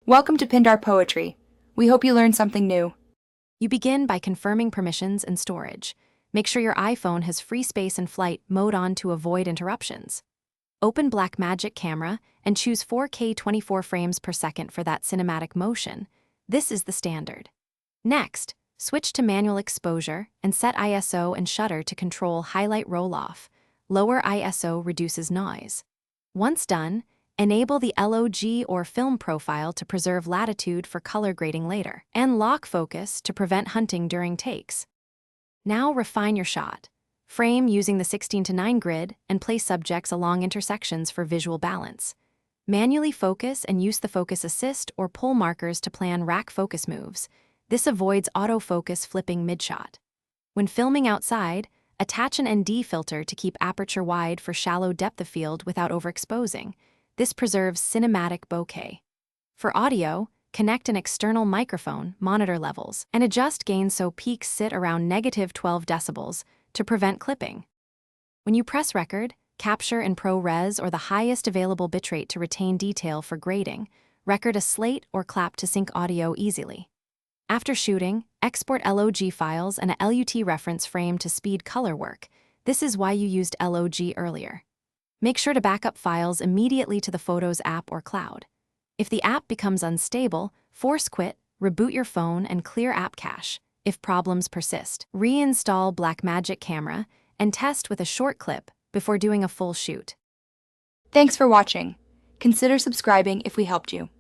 Welcome to Pindar Poetry. We hope you learned something new. You begin by confirming permissions and storage. Make sure your iPhone has free space and flight mode on to avoid interruptions. Open Blackmagic camera and choose 4K 24 frames per second for that cinematic motion. This is the standard. Next, switch to manual exposure and set ISO and shutter to control highlight roll-off. Lower ISO reduces noise. Once done, enable the LOG or film profile to preserve latitude for color grading later, and lock focus to prevent hunting during takes. Now refine your shot. Frame using the 16:9 grid and place subjects along intersections for visual balance. Manually focus and use the focus assist or pull markers to plan rack focus moves. This avoids autofocus flipping mid-shot. When filming outside, attach an ND filter to keep aperture wide for shallow depth of field without overexposing. This preserves cinematic bokeh. For audio, connect an external microphone, monitor levels, and adjust gain so peaks sit around -12 decibels to prevent clipping. When you press record, capture in ProRes or the highest available bitrate to retain detail for grading. Record a slate or clap to sync audio easily. After shooting, export LOG files and a LUT reference frame to speed color work. This is why you used LOG earlier. Make sure to back up files immediately to the Photos app or cloud. If the app becomes unstable, force quit, reboot your phone, and clear app cache. If problems persist, reinstall Blackmagic camera and test with a short clip before doing a full shoot. Thanks for watching. Consider subscribing if we helped you.